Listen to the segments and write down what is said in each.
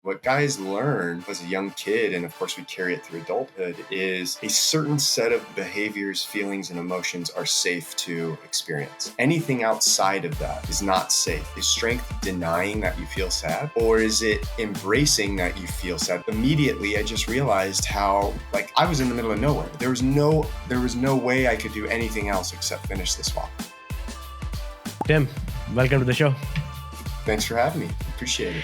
What guys learn as a young kid, and of course we carry it through adulthood, is a certain set of behaviors, feelings, and emotions are safe to experience. Anything outside of that is not safe. Is strength denying that you feel sad? Or is it embracing that you feel sad? Immediately, I just realized how, I was in the middle of nowhere. There was no way I could do anything else except finish this walk. Tim, welcome to the show. Thanks for having me. Appreciate it.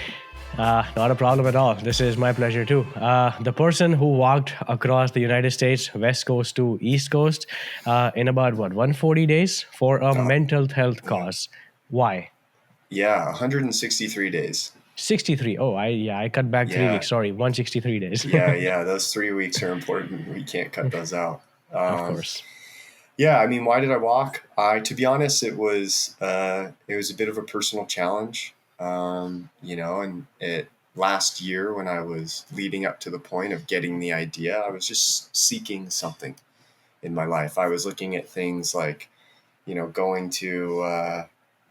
Not a problem at all. This is my pleasure too. The person who walked across the United States, West Coast to East Coast, in about 140 days for a mental health cause. Why? Yeah, 163 days. 63. Oh, I cut back 3 weeks. Sorry, 163 days. Yeah. Those 3 weeks are important. We can't cut those out. Of course. Yeah, I mean, why did I walk? To be honest, it was a bit of a personal challenge. And last year when I was leading up to the point of getting the idea, I was just seeking something in my life. I was looking at things like, going to,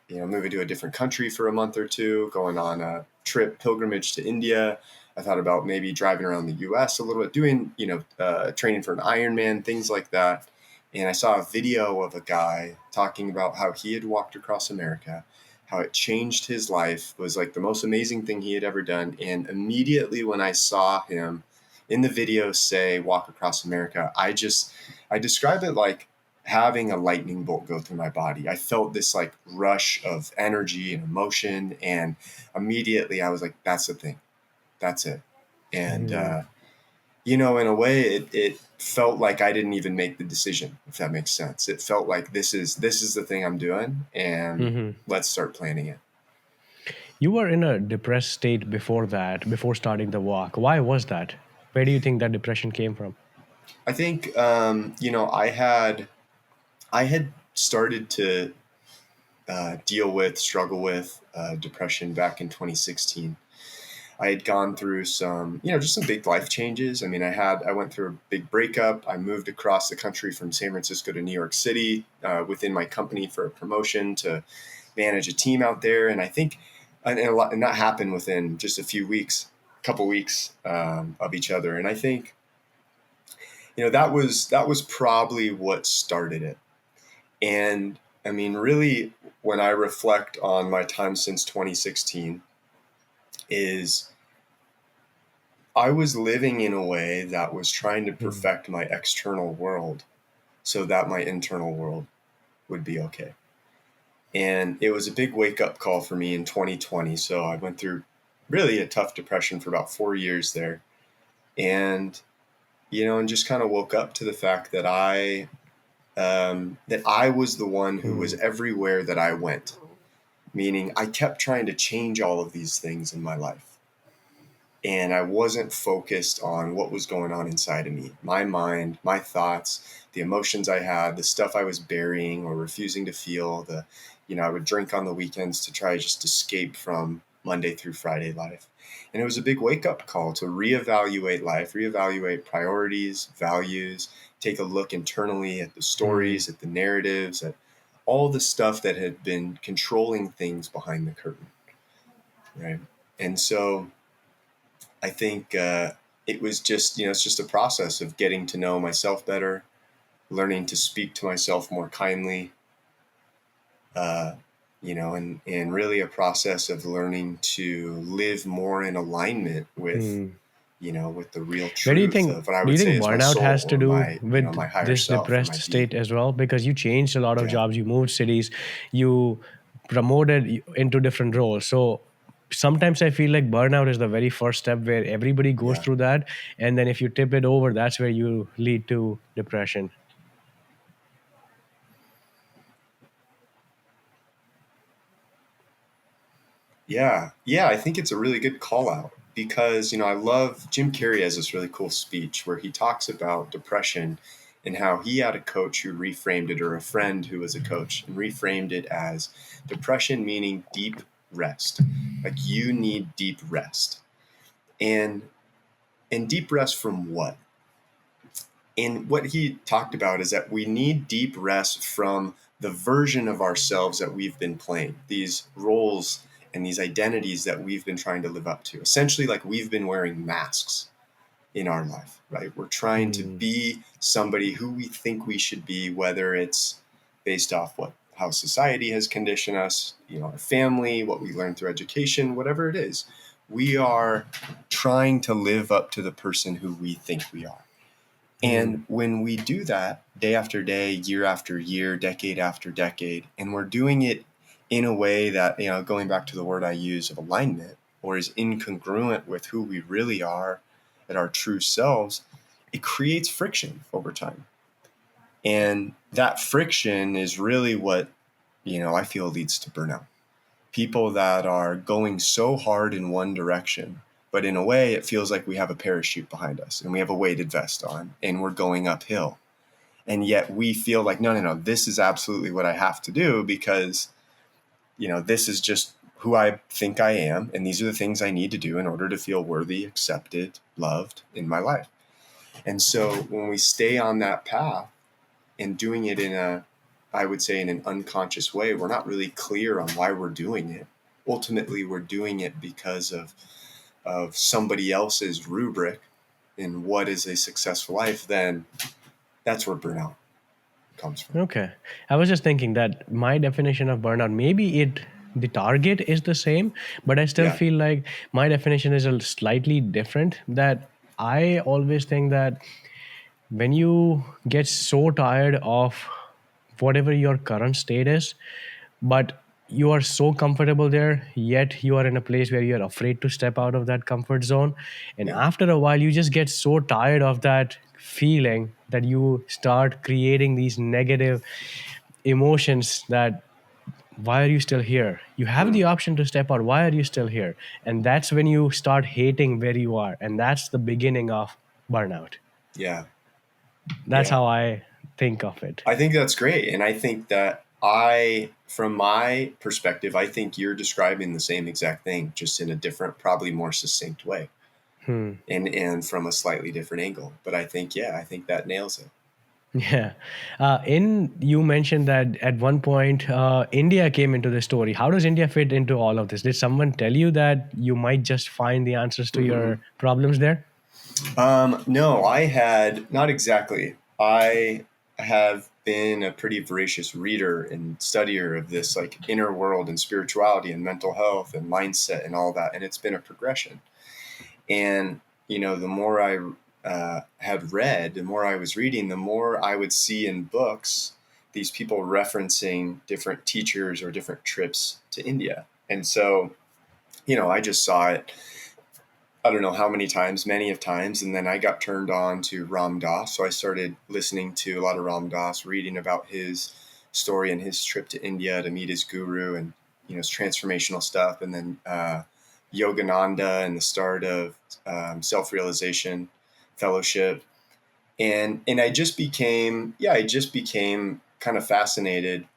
moving to a different country for a month or two, going on a pilgrimage to India. I thought about maybe driving around the US a little bit, doing, training for an Ironman, things like that. And I saw a video of a guy talking about how he had walked across America, how it changed his life, was like the most amazing thing he had ever done. And immediately when I saw him in the video say, walk across America, I describe it like having a lightning bolt go through my body. I felt this like rush of energy and emotion. And immediately I was like, that's the thing. That's it. And, in a way it felt like I didn't even make the decision, if that makes sense. It felt like this is the thing I'm doing, and let's start planning it. You were in a depressed state before that, before starting the walk. Why was that? Where do you think that depression came from? I think, I had started to struggle with depression back in 2016. I had gone through some, just some big life changes. I mean, I went through a big breakup. I moved across the country from San Francisco to New York City within my company for a promotion to manage a team out there. And I think, and that happened within just a couple weeks of each other. And I think, that was probably what started it. And I mean, really, when I reflect on my time since 2016, is I was living in a way that was trying to perfect my external world so that my internal world would be okay. And it was a big wake-up call for me in 2020. So I went through really a tough depression for about 4 years there. And, and just kind of woke up to the fact that I was the one who was everywhere that I went. Meaning I kept trying to change all of these things in my life. And I wasn't focused on what was going on inside of me, my mind, my thoughts, the emotions I had, the stuff I was burying or refusing to feel. I would drink on the weekends to try to just escape from Monday through Friday life. And it was a big wake-up call to reevaluate life, reevaluate priorities, values, take a look internally at the stories, at the narratives, at all the stuff that had been controlling things behind the curtain, right? And so I think it was just, it's just a process of getting to know myself better, learning to speak to myself more kindly, and really a process of learning to live more in alignment with, with the real truth of what I would say is my burnout soul has to or do my, with my higher this self or depressed my state being. as well? Because you changed a lot of Yeah. jobs, you moved cities, you promoted into different roles. So sometimes I feel like burnout is the very first step where everybody goes Yeah. through that. And then if you tip it over, that's where you lead to depression. Yeah. I think it's a really good call out because, I love Jim Carrey has this really cool speech where he talks about depression and how he had a coach who reframed it, or a friend who was a coach, and reframed it as depression meaning deep rest. Like you need deep rest. And deep rest from what? And what he talked about is that we need deep rest from the version of ourselves that we've been playing, these roles and these identities that we've been trying to live up to. Essentially, like we've been wearing masks in our life, right? We're trying to Hmm. be somebody who we think we should be, whether it's based off how society has conditioned us, our family, what we learned through education, whatever it is. We are trying to live up to the person who we think we are. Hmm. And when we do that day after day, year after year, decade after decade, and we're doing it in a way that, going back to the word I use of alignment, or is incongruent with who we really are at our true selves, it creates friction over time. And that friction is really what, I feel leads to burnout. People that are going so hard in one direction, but in a way it feels like we have a parachute behind us and we have a weighted vest on and we're going uphill. And yet we feel like, no, this is absolutely what I have to do because, this is just who I think I am. And these are the things I need to do in order to feel worthy, accepted, loved in my life. And so when we stay on that path and doing it I would say in an unconscious way, we're not really clear on why we're doing it. Ultimately, we're doing it because of somebody else's rubric in what is a successful life, then that's where burnout comes from. Okay. I was just thinking that my definition of burnout, maybe the target is the same, but I still Yeah. feel like my definition is a slightly different. That I always think that when you get so tired of whatever your current state is, but you are so comfortable there, yet you are in a place where you're afraid to step out of that comfort zone. And Yeah. after a while, you just get so tired of that feeling that you start creating these negative emotions that why are you still here? You have Mm. the option to step out. Why are you still here? And that's when you start hating where you are. And that's the beginning of burnout. Yeah. That's Yeah. how I think of it. I think that's great. And I think that from my perspective, I think you're describing the same exact thing, just in a different, probably more succinct way Hmm. and from a slightly different angle. But I think that nails it. Yeah. In you mentioned that at one point India came into the story. How does India fit into all of this? Did someone tell you that you might just find the answers to your problems there? No, I had not exactly. I have been a pretty voracious reader and studier of this like inner world and spirituality and mental health and mindset and all that. And it's been a progression. And, the more I had read, the more I was reading, the more I would see in books these people referencing different teachers or different trips to India. And so, I just saw it, I don't know how many times, many of times. And then I got turned on to Ram Dass. So I started listening to a lot of Ram Dass, reading about his story and his trip to India to meet his guru and, his transformational stuff. And then Yogananda and the start of self-realization fellowship. And I just became kind of fascinated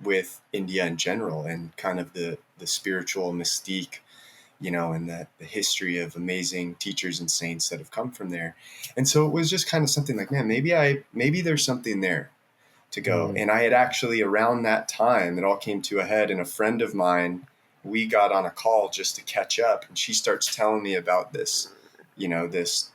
with India in general and kind of the spiritual mystique, and the history of amazing teachers and saints that have come from there. And so it was just kind of something like, man, maybe there's something there to go. Hmm. And I had actually, around that time, it all came to a head, and a friend of mine, we got on a call just to catch up, and she starts telling me about this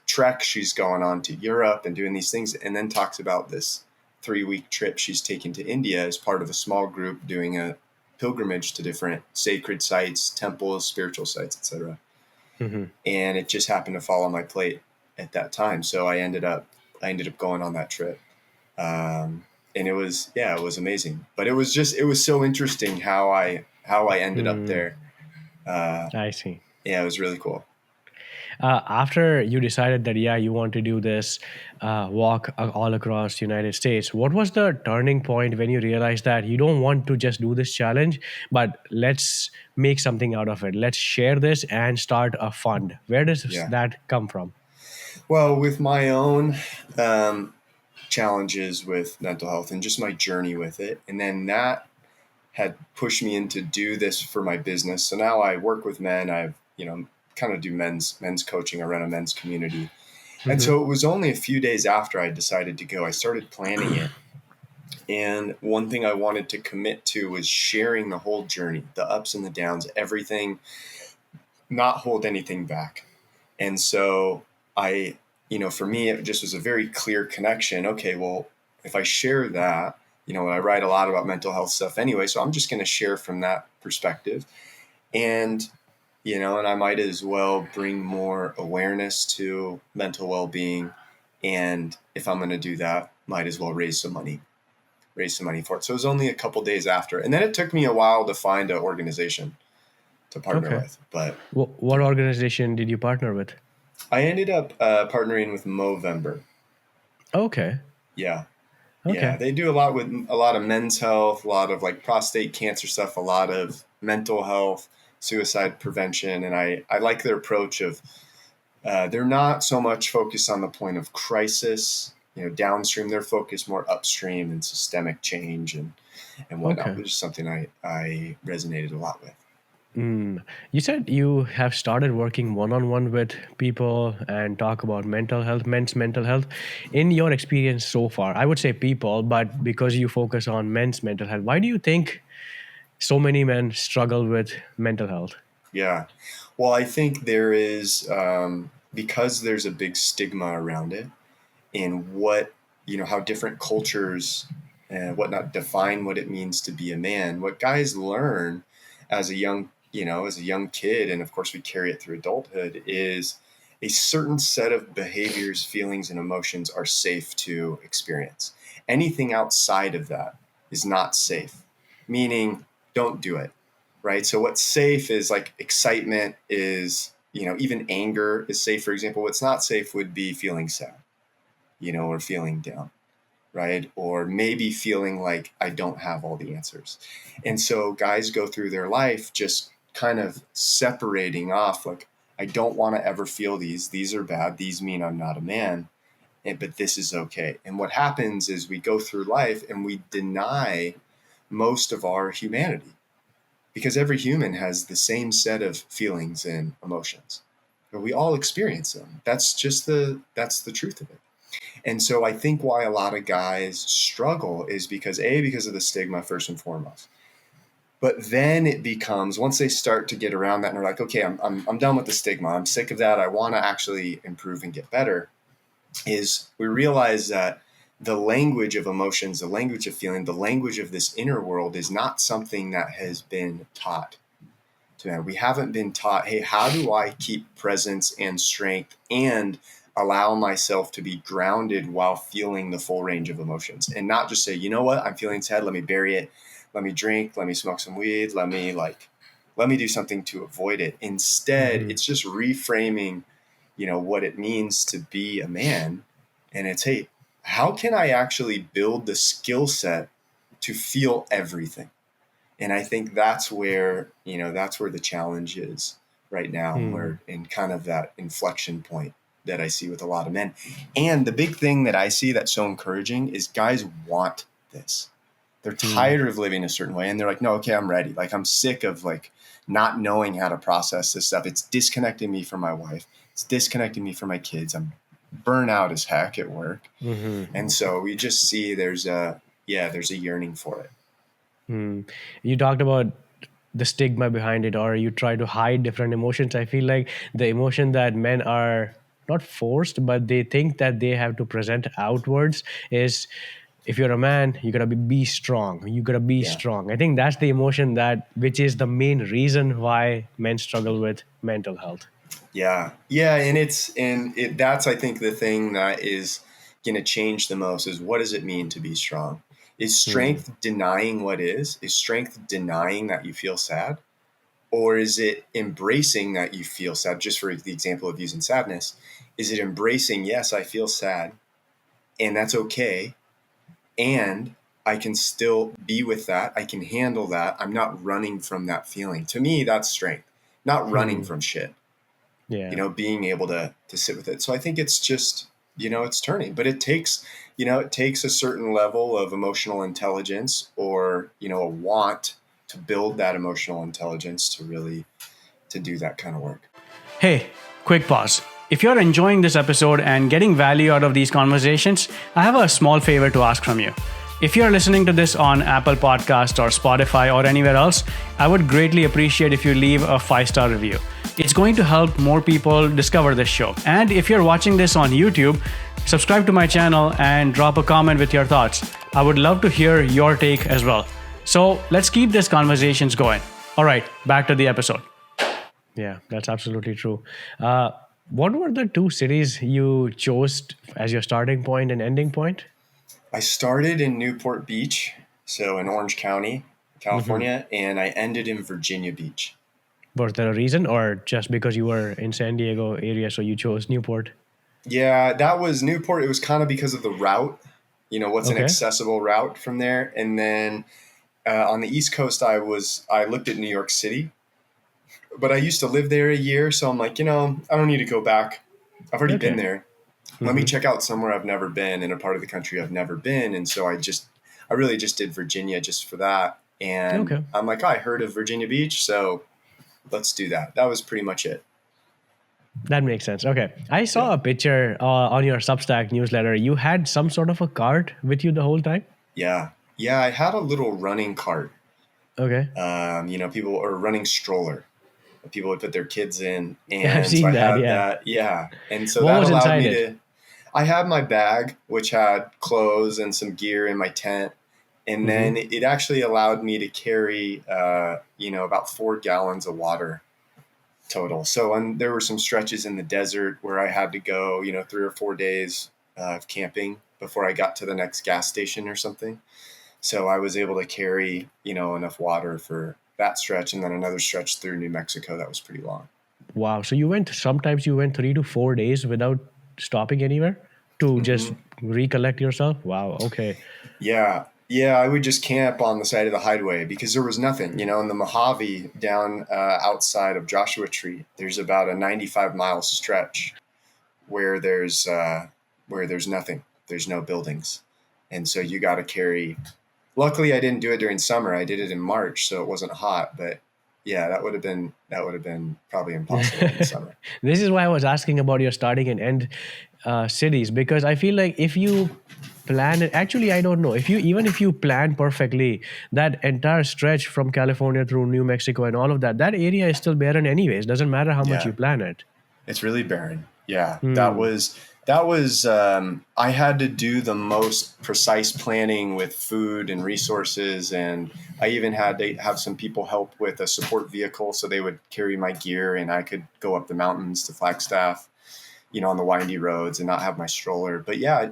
trek she's going on to Europe and doing these things, and then talks about this 3-week trip she's taken to India as part of a small group doing a pilgrimage to different sacred sites, temples, spiritual sites, etc. Hmm. And it just happened to fall on my plate at that time, so I ended up going on that trip. And it was amazing. But it was so interesting how I ended up Hmm. there. Uh, I see. yeah, it was really cool. After you decided that yeah you want to do this walk all across the United States, what was the turning point when you realized that you don't want to just do this challenge, but let's make something out of it, let's share this and start a fund? Where does Yeah. that come from? Well, with my own challenges with mental health and just my journey with it, and then that had pushed me into do this for my business. So now I work with men. I've kind of do men's coaching. I run a men's community. And Hmm. so it was only a few days after I decided to go, I started planning it. And one thing I wanted to commit to was sharing the whole journey, the ups and the downs, everything, not hold anything back. And so for me, it just was a very clear connection. Okay, well, if I share that, I write a lot about mental health stuff anyway, so I'm just going to share from that perspective. And, and I might as well bring more awareness to mental well-being. And if I'm going to do that, might as well raise some money for it. So it was only a couple days after. And then it took me a while to find an organization to partner Okay. with. But What organization did you partner with? I ended up partnering with Movember. Okay. Yeah. Yeah. Okay. They do a lot with a lot of men's health, a lot of like prostate cancer stuff, a lot of mental health, suicide prevention. And I like their approach of they're not so much focused on the point of crisis, downstream. They're focused more upstream and systemic change and whatnot, Okay. which is something I resonated a lot with. You said you have started working one-on-one with people and talk about mental health, men's mental health. In your experience so far, I would say people, but because you focus on men's mental health, why do you think so many men struggle with mental health? Yeah. Well, I think there is, because there's a big stigma around it in how different cultures and whatnot define what it means to be a man. What guys learn as a young kid, and of course we carry it through adulthood, is a certain set of behaviors, feelings, and emotions are safe to experience. Anything outside of that is not safe, meaning don't do it. Right. So what's safe is like excitement is, even anger is safe. For example, what's not safe would be feeling sad, or feeling down, right? Or maybe feeling like I don't have all the answers. And so guys go through their life just kind of separating off, like, I don't want to ever feel these. These are bad. These mean I'm not a man. But this is okay. And what happens is we go through life and we deny most of our humanity, because every human has the same set of feelings and emotions. But we all experience them. That's the truth of it. And so I think why a lot of guys struggle is because of the stigma first and foremost. But then it becomes, once they start to get around that and they're like, okay, I'm done with the stigma. I'm sick of that. I want to actually improve and get better. Is we realize that the language of emotions, the language of feeling, the language of this inner world is not something that has been taught to men. We haven't been taught, hey, how do I keep presence and strength and allow myself to be grounded while feeling the full range of emotions, and not just say, you know what, I'm feeling sad, let me bury it, let me drink, let me smoke some weed, let me do something to avoid it. Instead, Mm-hmm. it's just reframing, what it means to be a man. And it's, hey, how can I actually build the skill set to feel everything? And I think that's where the challenge is right now. And we're in kind of that inflection point that I see with a lot of men. And the big thing that I see that's so encouraging is guys want this. They're tired of living a certain way. And they're like, no, okay, I'm ready. Like, I'm sick of like not knowing how to process this stuff. It's disconnecting me from my wife. It's disconnecting me from my kids. I'm burnout as heck at work. Mm-hmm. And so we just see there's a yearning for it. You talked about the stigma behind it, or you try to hide different emotions. I feel like the emotion that men are not forced, but they think that they have to present outwards is, if you're a man, you gotta be strong. You gotta be Yeah. strong. I think that's the emotion which is the main reason why men struggle with mental health. Yeah. Yeah. And that's, I think, the thing that is going to change the most is, what does it mean to be strong? Is Hmm. strength denying what is? Is strength denying that you feel sad? Or is it embracing that you feel sad? Just for the example of using sadness, is it embracing, yes, I feel sad and that's okay. And I can still be with that. I can handle that. I'm not running from that feeling. To me, that's strength, not running from shit. Yeah. Being able to sit with it. So I think it's just, it's turning, but it takes a certain level of emotional intelligence, or, a want to build that emotional intelligence to really to do that kind of work. Hey, quick pause. If you're enjoying this episode and getting value out of these conversations, I have a small favor to ask from you. If you're listening to this on Apple Podcast or Spotify or anywhere else, I would greatly appreciate if you leave a 5-star review. It's going to help more people discover this show. And if you're watching this on YouTube, subscribe to my channel and drop a comment with your thoughts. I would love to hear your take as well. So let's keep these conversations going. All right, back to the episode. Yeah, that's absolutely true. What were the two cities you chose as your starting point and ending point? I started in Newport Beach, so in Orange County, California, and I ended in Virginia Beach. Was there a reason, or just because you were in San Diego area, so you chose Newport? Yeah, that was Newport. It was kind of because of the route, what's an Okay. accessible route from there. And then on the East Coast, I looked at New York City, but I used to live there a year. So I'm like, I don't need to go back. I've already been Okay. there. Let me check out somewhere I've never been in a part of the country I've never been. And so I really just did Virginia just for that. And Okay. I'm like, I heard of Virginia Beach, so let's do that. That was pretty much it. That makes sense. Okay. I saw Yeah. a picture on your Substack newsletter. You had some sort of a cart with you the whole time? Yeah. Yeah. I had a little running cart. Okay. People or running stroller. People would put their kids in, Yeah, I've and so I seen that. had Yeah. that. Yeah, and so What that was allowed inside me it? to. I had my bag, which had clothes and some gear in my tent, and then it actually allowed me to carry, about 4 gallons of water total. So there were some stretches in the desert where I had to go, 3 or 4 days of camping before I got to the next gas station or something. So I was able to carry, enough water for that stretch, and then another stretch through New Mexico that was pretty long. Wow. So sometimes you went 3 to 4 days without stopping anywhere to just hmm recollect yourself? Wow. Okay. Yeah. Yeah. I would just camp on the side of the highway because there was nothing, in the Mojave down outside of Joshua Tree. There's about a 95-mile stretch where there's nothing. There's no buildings. And so you got to carry. Luckily, I didn't do it during summer. I did it in March, so it wasn't hot. But yeah, that would have been probably impossible in the summer. This is why I was asking about your starting and end cities, because I feel like if you plan it, actually, I don't know. If you plan perfectly, that entire stretch from California through New Mexico and all of that, that area is still barren anyways. Doesn't matter how much Yeah. you plan it. It's really barren. Yeah, Hmm. that was. I had to do the most precise planning with food and resources, and I even had to have some people help with a support vehicle, so they would carry my gear, and I could go up the mountains to Flagstaff, on the windy roads, and not have my stroller. But yeah,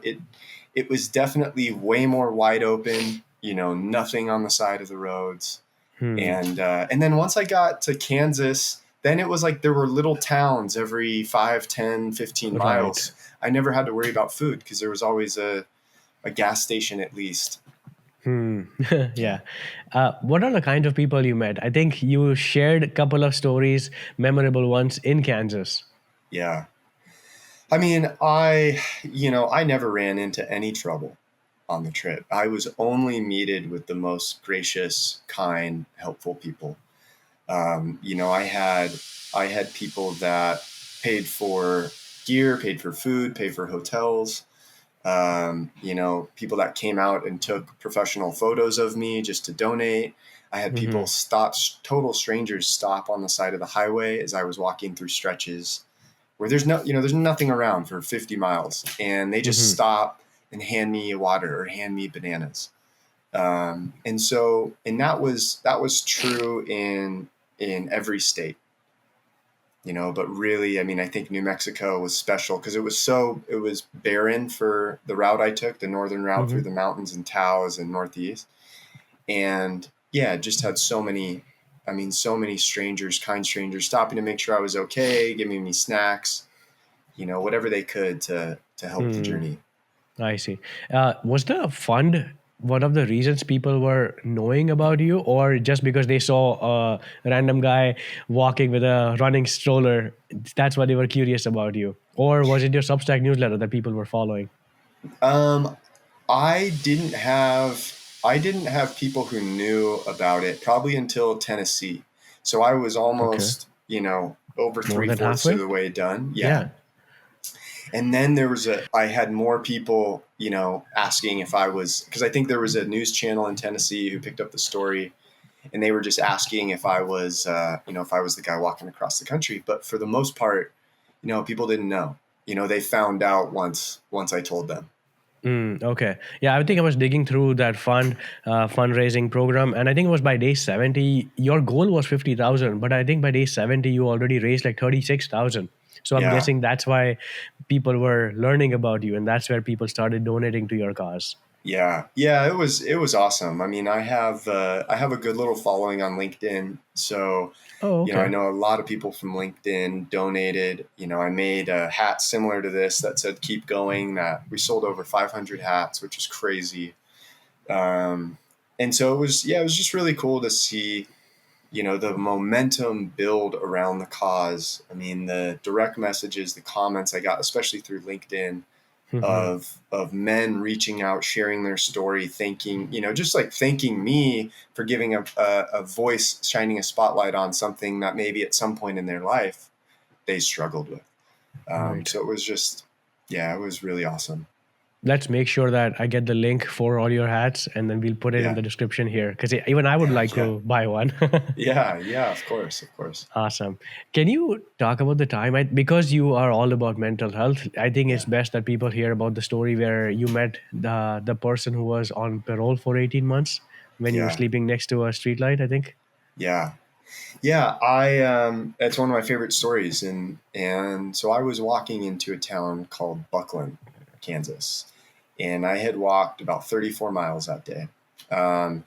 it was definitely way more wide open. Nothing on the side of the roads. Hmm. And then once I got to Kansas, then it was like there were little towns every 5, 10, 15 Right. miles. I never had to worry about food because there was always a gas station at least. Hmm. Yeah. Yeah. What are the kinds of people you met? I think you shared a couple of stories, memorable ones in Kansas. Yeah. I mean, I never ran into any trouble on the trip. I was only meted with the most gracious, kind, helpful people. I had people that paid for gear, paid for food, paid for hotels. People that came out and took professional photos of me just to donate. I had people Hmm. stop, total strangers stop on the side of the highway as I was walking through stretches where there's nothing around for 50 miles, and they just Hmm. stop and hand me water or hand me bananas. And that was true in every state, but really, I mean, I think New Mexico was special because it was barren for the route I took, the northern route through Hmm. the mountains and Taos and Northeast. And yeah, it just had so many strangers, kind strangers stopping to make sure I was okay, giving me snacks, whatever they could to help the Hmm. journey. I see. Was the fund one of the reasons people were knowing about you, or just because they saw a random guy walking with a running stroller? That's why they were curious about you, or was it your Substack newsletter that people were following? Um, I didn't have I didn't have people who knew about it probably until Tennessee. So I was Okay, almost, over more three than fourths of halfway. the way done. Yeah. Yeah. And then I had more people, asking if I was, because I think there was a news channel in Tennessee who picked up the story, and they were just asking if I was, if I was the guy walking across the country. But for the most part, people didn't know. They found out once I told them. Okay. Yeah, I think I was digging through that fundraising program, and I think it was by day 70. Your goal was 50,000, but I think by day 70 you already raised like 36,000. So I'm Yeah. guessing that's why people were learning about you, and that's where people started donating to your cause. Yeah, it was awesome. I mean, I have a good little following on LinkedIn, so Oh, I okay. know a lot of people from LinkedIn donated. I made a hat similar to this that said "Keep Going." That we sold over 500 hats, which is crazy. And so it was just really cool to see, the momentum build around the cause. I mean, the direct messages, the comments I got, especially through LinkedIn, Hmm. of men reaching out, sharing their story, thanking, just like thanking me for giving a voice, shining a spotlight on something that maybe at some point in their life they struggled with. Right. So it was just, yeah, it was really awesome. Let's make sure that I get the link for all your hats, and then we'll put it in Yeah, the description here because even I would like yeah, to buy one. yeah, of course, of course. Awesome. Can you talk about the time? Because you are all about mental health, I think it's Yeah, best that people hear about the story where you met the person who was on parole for 18 months when you were yeah, sleeping next to a streetlight, I think. yeah. Yeah, it's one of my favorite stories, and so I was walking into a town called Buckland, Kansas, and I had walked about 34 miles that day. Um,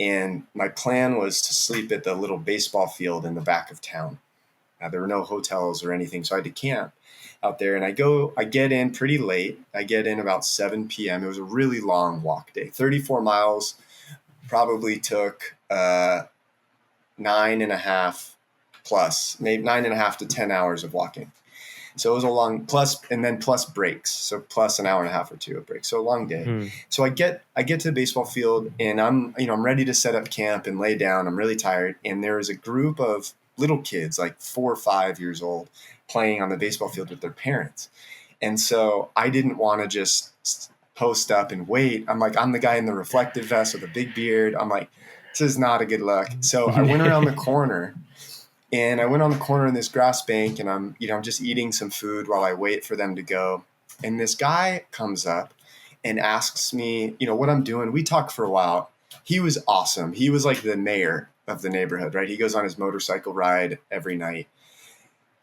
and my plan was to sleep at the little baseball field in the back of town. There were no hotels or anything, so I had to camp out there. And I get in pretty late. I get in about 7 p.m. It was a really long walk day. 34 miles probably took 9.5 plus, maybe 9.5 to 10 hours of walking. So it was a long plus, and then plus breaks. So plus an hour and a half or two of breaks. So a long day. Hmm. So I get to the baseball field, and I'm ready to set up camp and lay down. I'm really tired. And there was a group of little kids, like 4 or 5 years old, playing on the baseball field with their parents. And so I didn't want to just post up and wait. I'm the guy in the reflective vest with a big beard. I'm like, this is not a good look. So I went around the corner, and I went on the corner in this grass bank, and I'm just eating some food while I wait for them to go. And this guy comes up and asks me, what I'm doing. We talked for a while. He was awesome. He was like the mayor of the neighborhood, right? He goes on his motorcycle ride every night.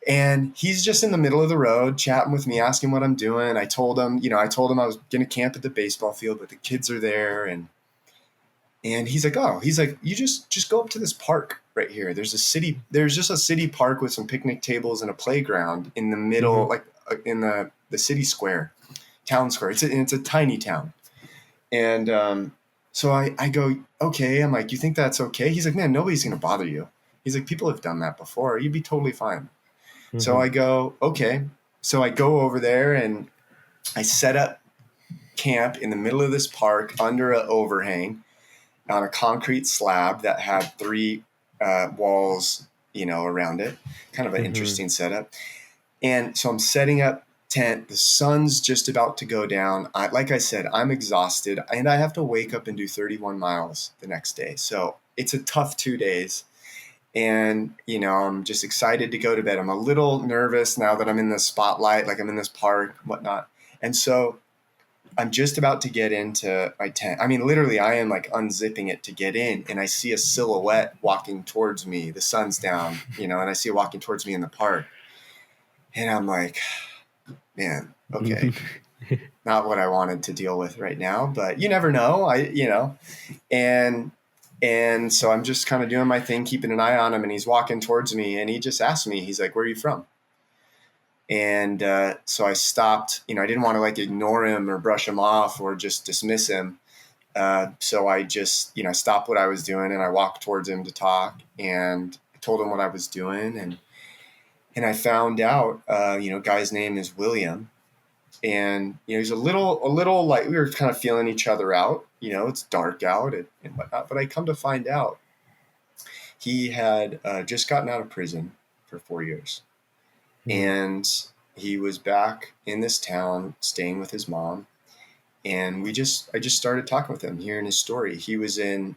And he's just in the middle of the road chatting with me, asking what I'm doing. I told him I was going to camp at the baseball field, but the kids are there. And he's like, you just go up to this park right here. There's just a city park with some picnic tables and a playground in the middle, Hmm. like in the city square, town square. It's a tiny town. And so I go, okay. I'm like, you think that's okay? He's like, man, nobody's going to bother you. He's like, people have done that before. You'd be totally fine. So Hmm. I go, okay. So I go over there and I set up camp in the middle of this park under an overhang on a concrete slab that had three walls, around it. Kind of an Hmm. interesting setup. And so I'm setting up tent. The sun's just about to go down. Like I said, I'm exhausted, and I have to wake up and do 31 miles the next day. So it's a tough 2 days. And, I'm just excited to go to bed. I'm a little nervous now that I'm in the spotlight, like I'm in this park, whatnot. And so I'm just about to get into my tent. I mean, literally, I am like unzipping it to get in, and I see a silhouette walking towards me. The sun's down, and I see it walking towards me in the park. And I'm like, man, okay, not what I wanted to deal with right now, but you never know. And so I'm just kind of doing my thing, keeping an eye on him, and he's walking towards me, and he just asked me, he's like, "Where are you from?" And so I stopped. I didn't want to like ignore him or brush him off or just dismiss him. So I just, stopped what I was doing, and I walked towards him to talk, and I told him what I was doing, and I found out, guy's name is William, and he's a little like, we were kind of feeling each other out. It's dark out and whatnot, but I come to find out he had just gotten out of prison for 4 years, Hmm. and he was back in this town staying with his mom. And I just started talking with him, hearing his story. He was in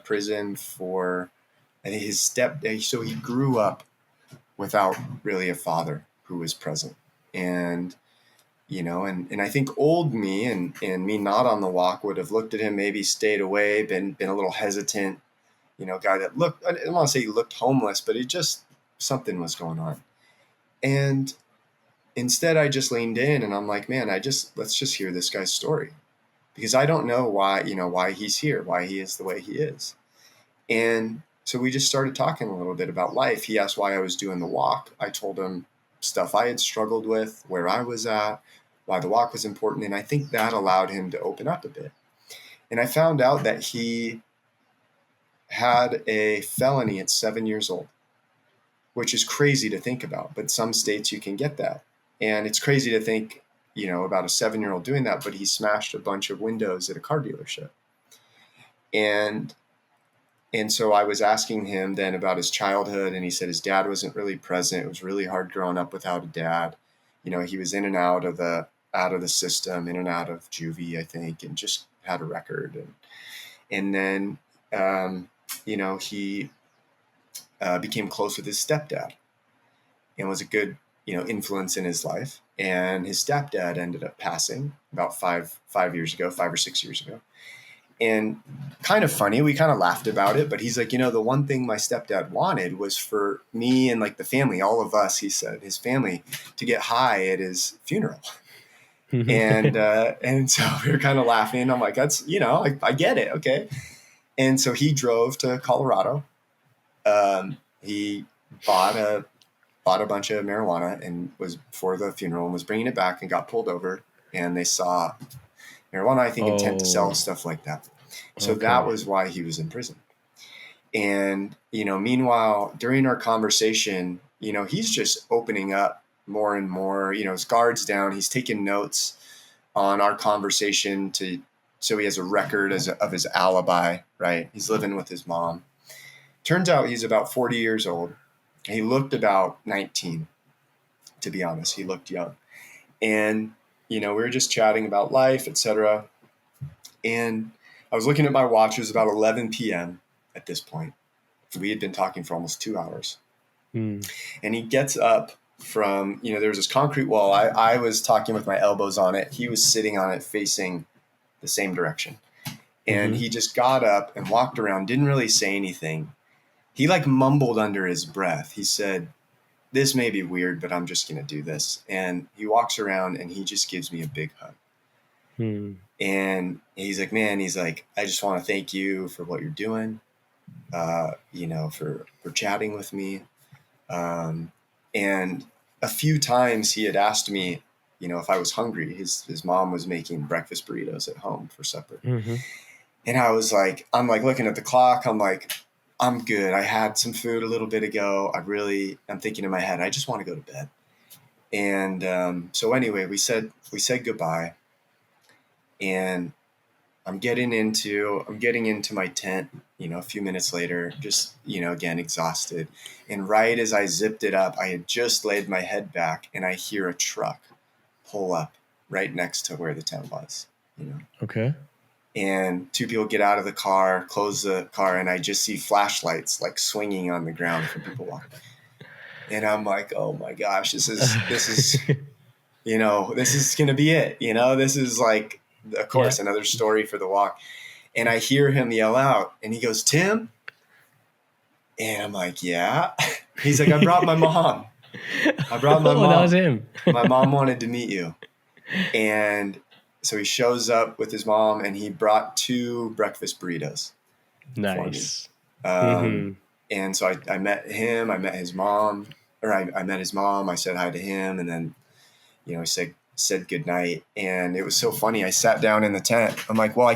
prison for, I think so he grew up without really a father who was present. And, and I think old me and me not on the walk would have looked at him, maybe stayed away, been a little hesitant, guy that looked, I don't want to say he looked homeless, but something was going on. And instead I just leaned in and I'm like, man, let's just hear this guy's story, because I don't know why he's here, why he is the way he is. And so we just started talking a little bit about life. He asked why I was doing the walk. I told him stuff I had struggled with, where I was at, why the walk was important. And I think that allowed him to open up a bit. And I found out that he had a felony at 7 years old, which is crazy to think about. But some states you can get that. And it's crazy to think, about a 7-year-old doing that, but he smashed a bunch of windows at a car dealership. And so I was asking him then about his childhood, and he said his dad wasn't really present. It was really hard growing up without a dad. He was in and out of the system, in and out of juvie, I think, and just had a record. And then, he became close with his stepdad and was a good, influence in his life. And his stepdad ended up passing about 5 or 6 years ago. And kind of funny, we kind of laughed about it, but he's like, the one thing my stepdad wanted was for me and like the family, all of us, he said, his family, to get high at his funeral. And so we were kind of laughing. I'm like, that's, I get it. Okay. And so he drove to Colorado. He bought a bunch of marijuana and was for the funeral and was bringing it back and got pulled over, and they saw marijuana, I think, intent to sell, stuff like that. So that was why he was in prison. And, meanwhile, during our conversation, he's just opening up more and more, his guard's down. He's taking notes on our conversation so he has a record of his alibi, right? He's living with his mom. Turns out he's about 40 years old. He looked about 19, to be honest. He looked young. And, we were just chatting about life, etc. And I was looking at my watch. It was about 11 p.m. at this point. We had been talking for almost 2 hours. And he gets up from, there was this concrete wall. I was talking with my elbows on it. He was sitting on it facing the same direction. And he just got up and walked around, didn't really say anything. He like mumbled under his breath. He said, "This may be weird, but I'm just going to do this." And he walks around and he just gives me a big hug. And he's like, man, I just want to thank you for what you're doing, for chatting with me. And a few times he had asked me, if I was hungry. His mom was making breakfast burritos at home for supper. And I was like, I'm like looking at the clock. I'm like, I'm good. I had some food a little bit ago. I'm thinking in my head, I just want to go to bed. And so anyway, we said goodbye. And I'm getting into my tent, a few minutes later, just, again, exhausted. And right as I zipped it up, I had just laid my head back and I hear a truck pull up right next to where the tent was, Okay. And two people get out of the car, close the car, and I just see flashlights like swinging on the ground for people walking. And I'm like, oh my gosh, this is, this is going to be it. This is like, of course, another story for the walk. And I hear him yell out and he goes, "Tim?" And I'm like, yeah. He's like, I brought my mom. That was him. My mom wanted to meet you. And so he shows up with his mom and he brought 2 breakfast burritos. Nice. For me. And so I met him, I met his mom, I met his mom, I said hi to him, and then, he said goodnight. And it was so funny. I sat down in the tent. I'm like, well, I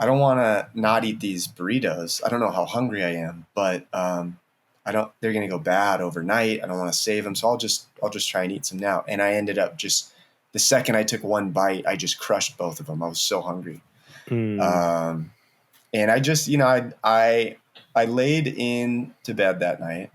don't want to not eat these burritos. I don't know how hungry I am, but they're going to go bad overnight. I don't want to save them. So I'll just try and eat some now. And I ended up the second I took one bite, I just crushed both of them. I was so hungry. And I just, I laid in to bed that night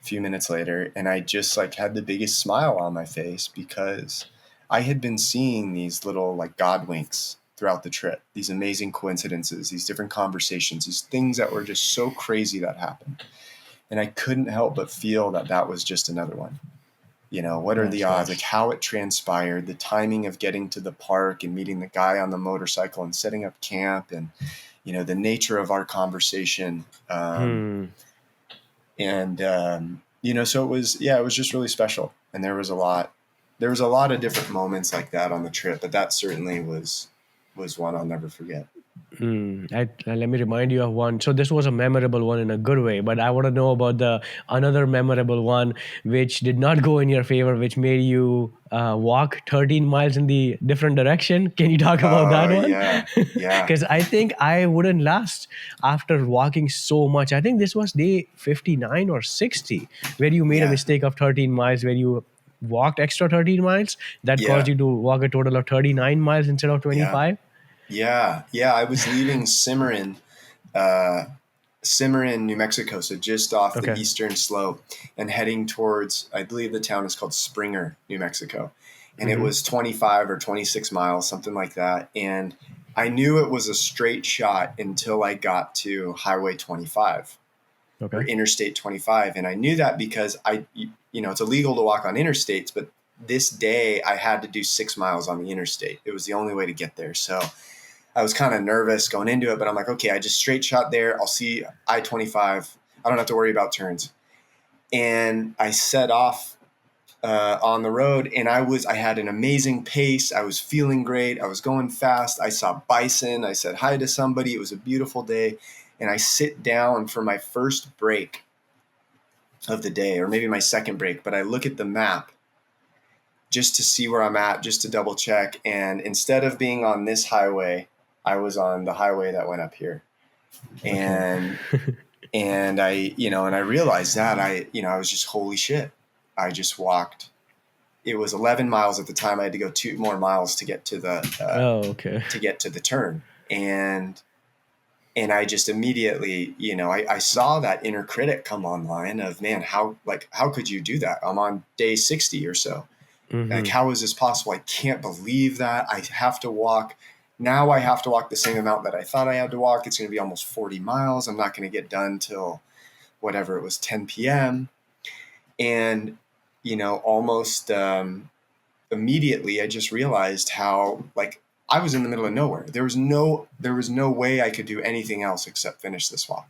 few minutes later, and I just like had the biggest smile on my face because I had been seeing these little like God winks throughout the trip, these amazing coincidences, these different conversations, these things that were just so crazy that happened. And I couldn't help but feel that that was just another one. You know, what are the That's odds? Like nice. how it transpired, the timing of getting to the park and meeting the guy on the motorcycle and setting up camp, and, you know, the nature of our conversation. Hmm. You know, so it was, yeah, it was just really special. And there was a lot of different moments like that on the trip, but that certainly was one I'll never forget. Let me remind you of one. So this was a memorable one in a good way, but I want to know about the another memorable one which did not go in your favor, which made you walk 13 miles in the different direction. Can you talk about that Oh one? yeah. Yeah. Because I think I wouldn't last after walking so much. I think this was day 59 or 60 where you made a Yeah. mistake of 13 miles, where you walked extra 13 miles that caused Yeah. you to walk a total of 39 miles instead of Yeah. 25. Yeah. Yeah. I was leaving uh, Cimarron, New Mexico, so just off the Okay. eastern slope, and heading towards, I believe the town is called Springer, New Mexico. And it Mm-hmm. was 25 or 26 miles, something like that. And I knew it was a straight shot until I got to Highway 25 or Okay. Interstate 25. And I knew that because you know, it's illegal to walk on interstates, but this day I had to do 6 miles on the interstate. It was the only way to get there. So I was kind of nervous going into it, but I'm like, okay, I just straight shot there. I'll see I-25. I don't have to worry about turns. And I set off on the road, and I had an amazing pace. I was feeling great. I was going fast. I saw bison. I said hi to somebody. It was a beautiful day. And I sit down for my first break of the day, or maybe my second break, but I look at the map just to see where I'm at, just to double check. And instead of being on this highway, I was on the highway that went up here. Okay. And and I realized that I was just, holy shit. I just walked. It was 11 miles at the time. I had to go 2 more miles to get to Oh, okay. the turn. And I just immediately, I saw that inner critic come online of, man, how could you do that? I'm on day 60 or so. Like, Mm-hmm. how is this possible? I can't believe that. I have to walk. Now I have to walk the same amount that I thought I had to walk. It's going to be almost 40 miles. I'm not going to get done till whatever it was, 10 p.m. And, almost immediately I just realized how, like, I was in the middle of nowhere. There was no way I could do anything else except finish this walk.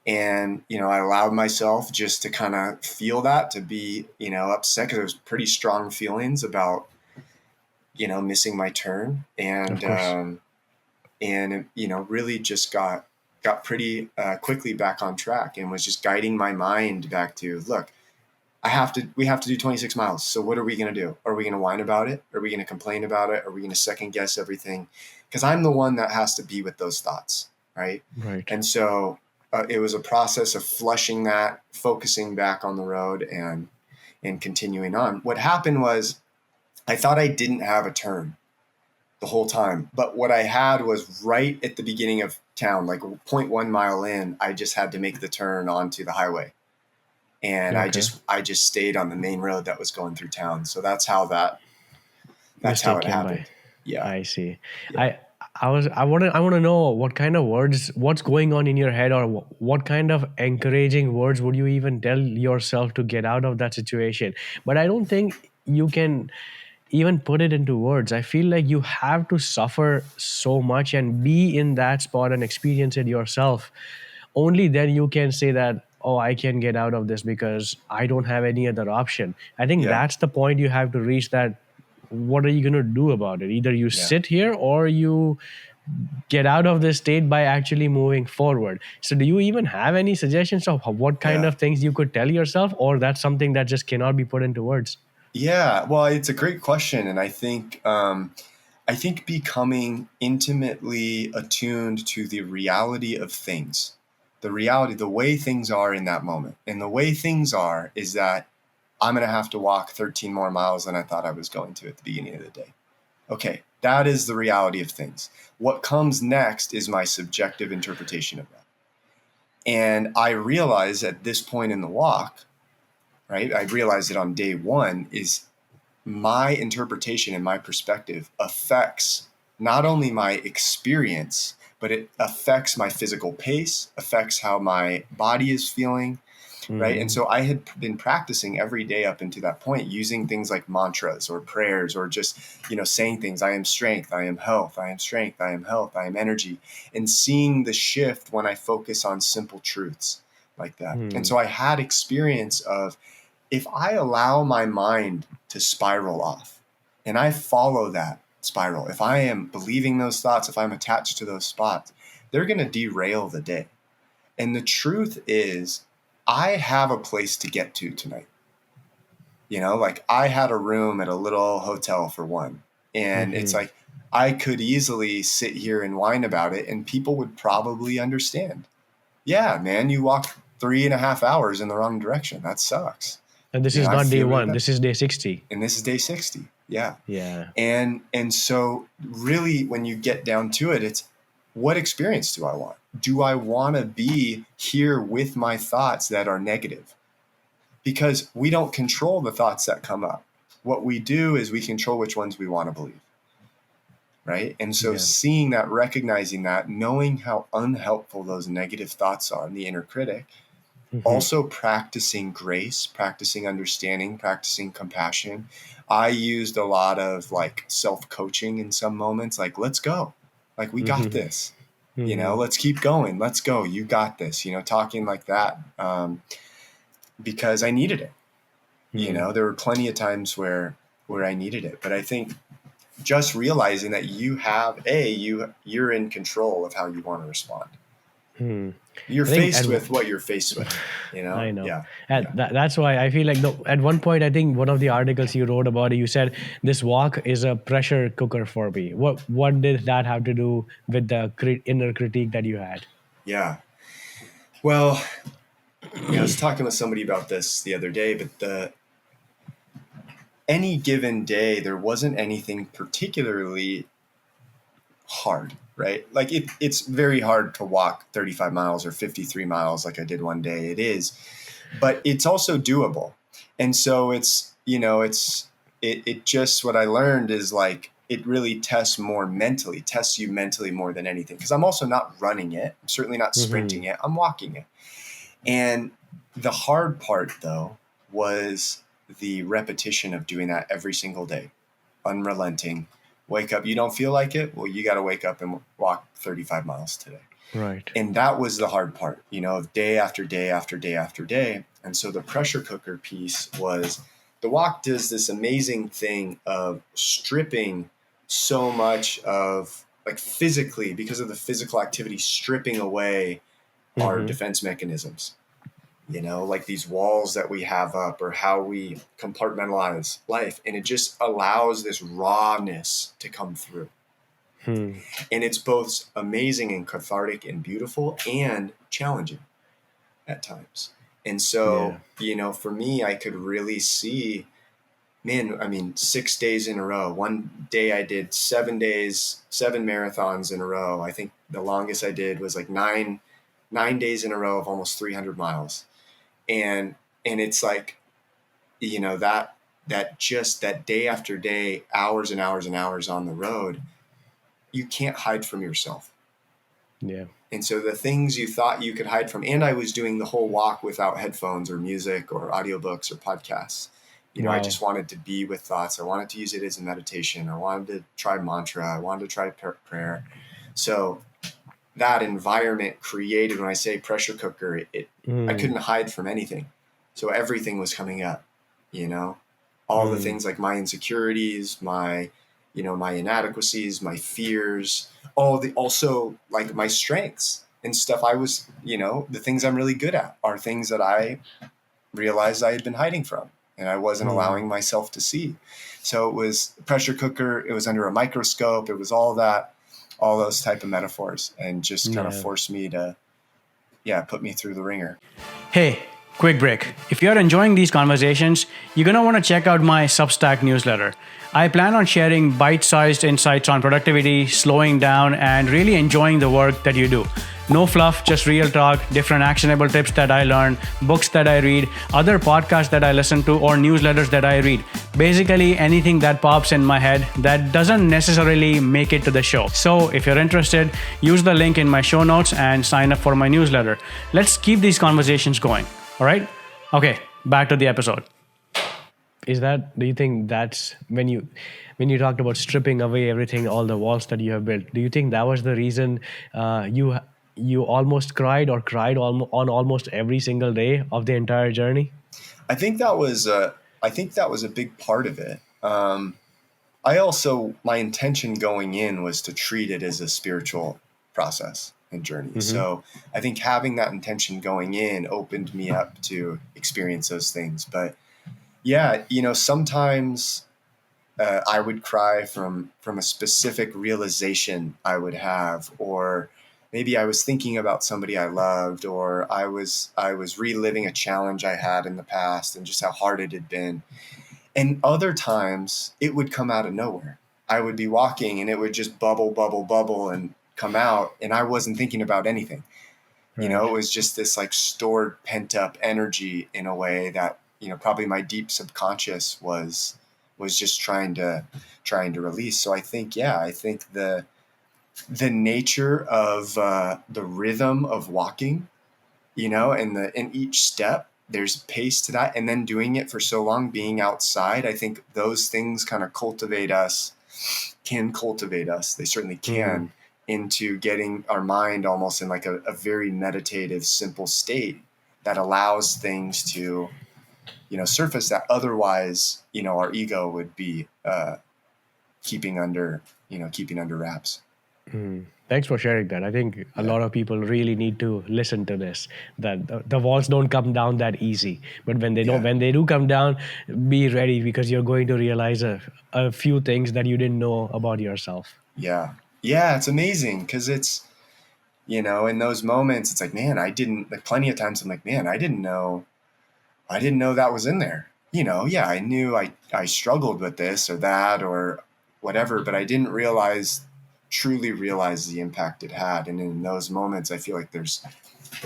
And, I allowed myself just to kind of feel that, to be, upset, because there was pretty strong feelings about, missing my turn. Of course. And really just got pretty quickly back on track, and was just guiding my mind back to, look, we have to do 26 miles. So what are we going to do? Are we going to whine about it? Are we going to complain about it? Are we going to second guess everything? Because I'm the one that has to be with those thoughts. Right. Right. And so it was a process of flushing that, focusing back on the road, and continuing on. What happened was, I thought I didn't have a turn the whole time, but what I had was, right at the beginning of town, like 0.1 mile in, I just had to make the turn onto the highway. And Okay. I just stayed on the main road that was going through town. So that's how Mistake it came by. happened. Yeah. I see. Yeah. I I want to know what kind of words, what's going on in your head, or what kind of encouraging words would you even tell yourself to get out of that situation. But I don't think you can even put it into words. I feel like you have to suffer so much and be in that spot and experience it yourself. Only then you can say that, oh, I can get out of this because I don't have any other option. I think Yeah. that's the point you have to reach, that what are you going to do about it? Either you Yeah. sit here or you get out of this state by actually moving forward. So do you even have any suggestions of what kind Yeah. of things you could tell yourself, or that's something that just cannot be put into words? Yeah. Well, it's a great question. And I think becoming intimately attuned to the reality of things, the way things are in that moment. And the way things are is that I'm going to have to walk 13 more miles than I thought I was going to at the beginning of the day. Okay. That is the reality of things. What comes next is my subjective interpretation of that. And I realize at this point in the walk right? I realized it on day one is my interpretation and my perspective affects not only my experience, but it affects my physical pace, affects how my body is feeling, right? And so I had been practicing every day up until that point, using things like mantras or prayers, or just, saying things. I am strength, I am health, I am strength, I am health, I am energy, and seeing the shift when I focus on simple truths like that. And so I had experience of, if I allow my mind to spiral off and I follow that spiral, if I am believing those thoughts, if I'm attached to those spots, they're going to derail the day. And the truth is, I have a place to get to tonight. Like I had a room at a little hotel for one. And it's like, I could easily sit here and whine about it and people would probably understand. Yeah, man, you walked 3.5 hours in the wrong direction. That sucks. And this is not day one. This is day 60. And this is day 60. Yeah. Yeah. And so really, when you get down to it, it's, what experience do I want? Do I want to be here with my thoughts that are negative? Because we don't control the thoughts that come up. What we do is we control which ones we want to believe. Right? And so seeing that, recognizing that, knowing how unhelpful those negative thoughts are, and the inner critic, also practicing grace, practicing understanding, practicing compassion. I used a lot of like self-coaching in some moments, like, let's go. Like, we got this, let's keep going. Let's go. You got this, talking like that. Because I needed it. There were plenty of times where I needed it, but I think just realizing that you're in control of how you want to respond. You're faced with what you're faced with, I know. Yeah. And that's why I feel like at one point, I think one of the articles you wrote about it, you said this walk is a pressure cooker for me. What did that have to do with the inner critique that you had? Yeah. Well, I was talking with somebody about this the other day, but any given day, there wasn't anything particularly hard, right? Like it's very hard to walk 35 miles or 53 miles like I did one day. It is, but it's also doable. And so it's just, what I learned is like, it really tests you mentally more than anything. Because I'm also not running it. I'm certainly not sprinting it. I'm walking it. And the hard part, though, was the repetition of doing that every single day, unrelenting. Wake up. You don't feel like it? Well, you got to wake up and walk 35 miles today. Right. And that was the hard part, of day after day after day after day. And so the pressure cooker piece was, the walk does this amazing thing of stripping so much of, like, physically, because of the physical activity, stripping away our defense mechanisms. Like these walls that we have up, or how we compartmentalize life. And it just allows this rawness to come through. And it's both amazing and cathartic and beautiful and challenging at times. And so, for me, I could really see, 6 days in a row. One day I did 7 marathons in a row. I think the longest I did was like 9 days in a row of almost 300 miles. And it's like, that day after day, hours and hours and hours on the road, you can't hide from yourself. Yeah. And so the things you thought you could hide from, and I was doing the whole walk without headphones or music or audiobooks or podcasts. Wow. I just wanted to be with thoughts. I wanted to use it as a meditation. I wanted to try mantra. I wanted to try prayer. So that environment created, when I say pressure cooker, I couldn't hide from anything. So everything was coming up, all the things like my insecurities, my inadequacies, my fears, also like my strengths and stuff. I was, the things I'm really good at are things that I realized I had been hiding from and I wasn't allowing myself to see. So it was pressure cooker. It was under a microscope. It was all those type of metaphors, and just kind of forced me to, put me through the ringer. Hey, Quick break. If you're enjoying these conversations, you're going to want to check out my Substack newsletter. I plan on sharing bite-sized insights on productivity, slowing down, and really enjoying the work that you do. No fluff, just real talk, different actionable tips that I learn, books that I read, other podcasts that I listen to, or newsletters that I read. Basically, anything that pops in my head that doesn't necessarily make it to the show. So if you're interested, use the link in my show notes and sign up for my newsletter. Let's keep these conversations going. All right? Okay, back to the episode. Do you think that's when you talked about stripping away everything, all the walls that you have built, do you think that was the reason you almost cried or cried on almost every single day of the entire journey? I think that was a big part of it. My intention going in was to treat it as a spiritual process and journey. Mm-hmm. So I think having that intention going in opened me up to experience those things. But yeah, sometimes I would cry from a specific realization I would have, or maybe I was thinking about somebody I loved, or I was reliving a challenge I had in the past and just how hard it had been. And other times it would come out of nowhere. I would be walking and it would just bubble and come out, and I wasn't thinking about anything. Right. It was just this like stored pent up energy in a way that, probably my deep subconscious was just trying to release. So I think the nature of the rhythm of walking, and in each step, there's pace to that. And then doing it for so long, being outside, I think those things kind of can cultivate us. They certainly can, into getting our mind almost in like a very meditative, simple state that allows things to, surface that otherwise, our ego would be keeping under wraps. Thanks for sharing that. I think a lot of people really need to listen to this, that the walls don't come down that easy. But when they do come down, be ready, because you're going to realize a few things that you didn't know about yourself. Yeah. Yeah. It's amazing because it's, in those moments, it's like, man, plenty of times I'm like, man, I didn't know that was in there. I knew I struggled with this or that or whatever, but I didn't truly realize the impact it had. And in those moments, I feel like there's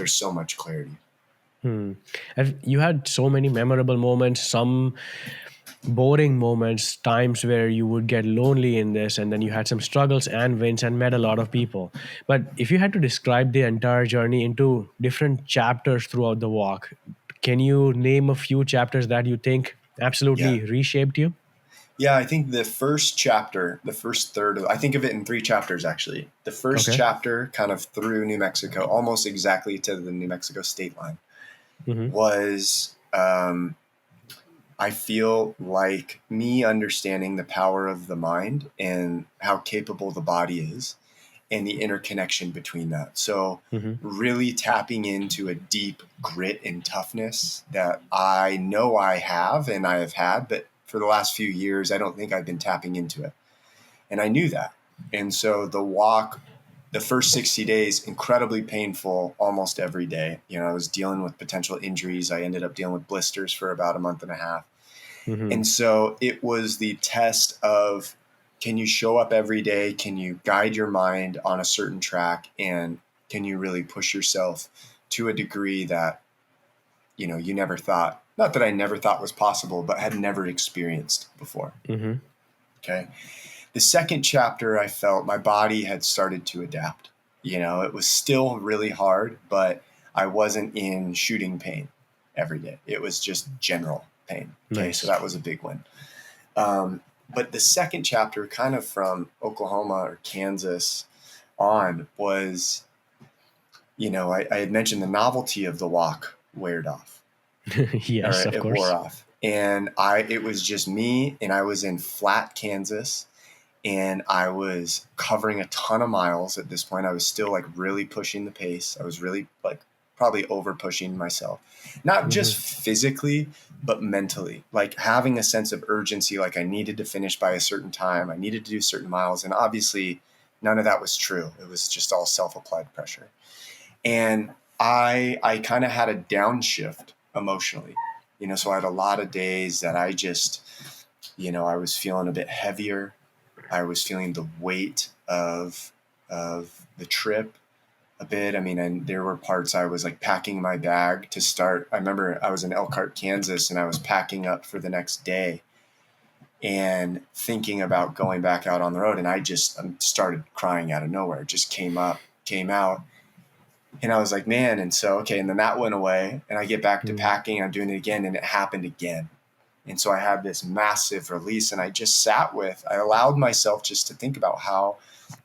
so much clarity. You had so many memorable moments, some boring moments, times where you would get lonely in this, and then you had some struggles and wins and met a lot of people. But if you had to describe the entire journey into different chapters throughout the walk, can you name a few chapters that you think absolutely reshaped you? Yeah, I think the first chapter, the first third, I think of it in 3 chapters, actually. The first chapter, kind of through New Mexico, almost exactly to the New Mexico state line, was, I feel like me understanding the power of the mind and how capable the body is and the interconnection between that. So really tapping into a deep grit and toughness that I know I have and I have had, but for the last few years, I don't think I've been tapping into it. And I knew that. And so the walk, the first 60 days, incredibly painful almost every day. I was dealing with potential injuries. I ended up dealing with blisters for about a month and a half. And so it was the test of, can you show up every day? Can you guide your mind on a certain track? And can you really push yourself to a degree that, you never thought, not that I never thought was possible, but had never experienced before. Okay. The second chapter, I felt my body had started to adapt. It was still really hard, but I wasn't in shooting pain every day. It was just general pain. Okay. Nice. So that was a big one. But the second chapter, kind of from Oklahoma or Kansas on, was, I had mentioned the novelty of the walk weared off. Yes, of course. It wore off. And it was just me, and I was in flat Kansas, and I was covering a ton of miles at this point. I was still like really pushing the pace. I was really like probably over pushing myself, not just physically, but mentally, like having a sense of urgency. Like I needed to finish by a certain time. I needed to do certain miles. And obviously none of that was true. It was just all self-applied pressure. And I kind of had a downshift emotionally. So I had a lot of days that I just, I was feeling a bit heavier. I was feeling the weight of the trip a bit. I mean, and there were parts I was like packing my bag to start. I remember I was in Elkhart, Kansas, and I was packing up for the next day and thinking about going back out on the road. And I just started crying out of nowhere. It just came out. And I was like, man. And so, okay. And then that went away and I get back to packing. I'm doing it again. And it happened again. And so I had this massive release and I just I allowed myself just to think about how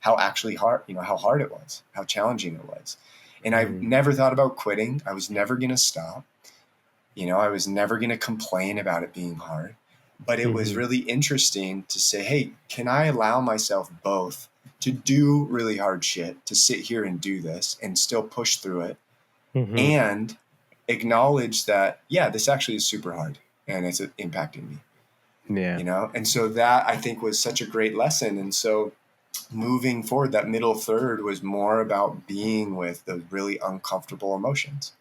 actually hard, how hard it was, how challenging it was. And I never thought about quitting. I was never going to stop. I was never going to complain about it being hard, but it was really interesting to say, hey, can I allow myself both to do really hard shit, to sit here and do this and still push through it and acknowledge that, yeah, this actually is super hard and it's impacting me. Yeah. And so that I think was such a great lesson. And so moving forward, that middle third was more about being with the really uncomfortable emotions,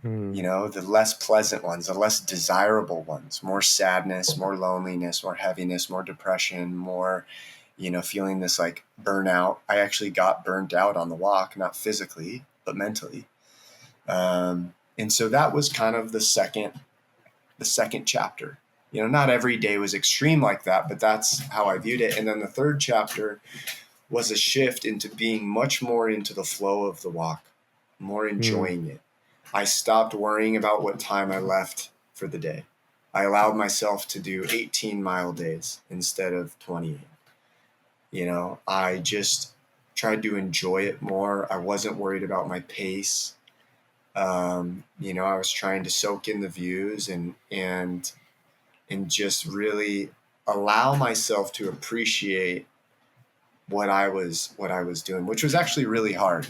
the less pleasant ones, the less desirable ones, more sadness, more loneliness, more heaviness, more depression, more, feeling this like burnout. I actually got burnt out on the walk, not physically, but mentally. And so that was kind of the second chapter. Not every day was extreme like that, but that's how I viewed it. And then the third chapter was a shift into being much more into the flow of the walk, more enjoying it. I stopped worrying about what time I left for the day. I allowed myself to do 18-mile days instead of 28. I just tried to enjoy it more. I wasn't worried about my pace. I was trying to soak in the views and just really allow myself to appreciate what I was doing, which was actually really hard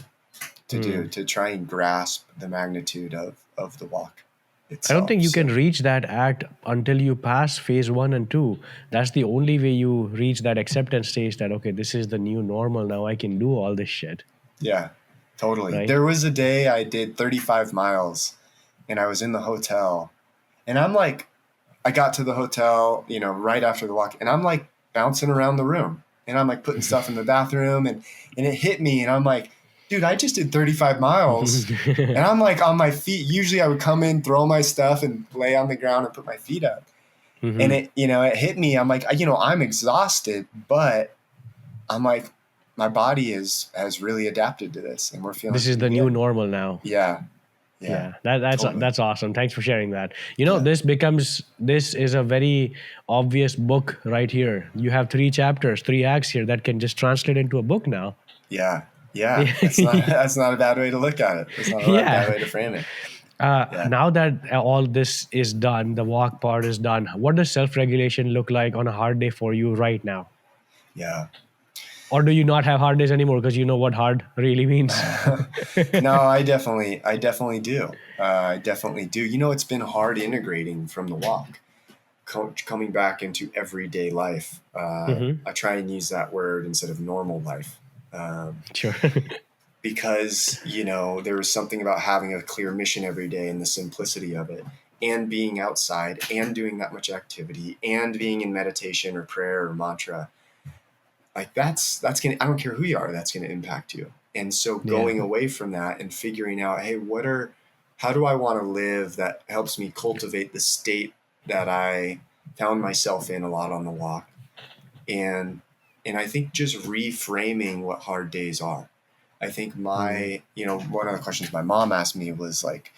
to do, to try and grasp the magnitude of the walk itself. I don't think you can reach that act until you pass phase 1 and 2. That's the only way you reach that acceptance stage that, okay, this is the new normal. Now I can do all this shit. Yeah, totally. Right? There was a day I did 35 miles and I was in the hotel and I'm like, I got to the hotel, right after the walk and I'm like bouncing around the room and I'm like putting stuff in the bathroom and it hit me and I'm like, dude, I just did 35 miles and I'm like on my feet. Usually I would come in, throw my stuff and lay on the ground and put my feet up. And it, it hit me. I'm like, I'm exhausted, but I'm like, my body has really adapted to this and we're feeling this is the new normal now. Yeah. That's totally. That's awesome. Thanks for sharing that. This is a very obvious book right here. You have 3 chapters, 3 acts here that can just translate into a book now. Yeah. That's not a bad way to look at it. It's not a bad way to frame it. Now that all this is done, the walk part is done, what does self-regulation look like on a hard day for you right now? Yeah. Or do you not have hard days anymore because you know what hard really means? No, I definitely do. I definitely do. It's been hard integrating from the walk, coming back into everyday life. I try and use that word instead of normal life. Sure. Because, there was something about having a clear mission every day and the simplicity of it and being outside and doing that much activity and being in meditation or prayer or mantra. Like that's going to, I don't care who you are, that's going to impact you. And so going away from that and figuring out, hey, how do I want to live that helps me cultivate the state that I found myself in a lot on the walk. And I think just reframing what hard days are. I think one of the questions my mom asked me was like,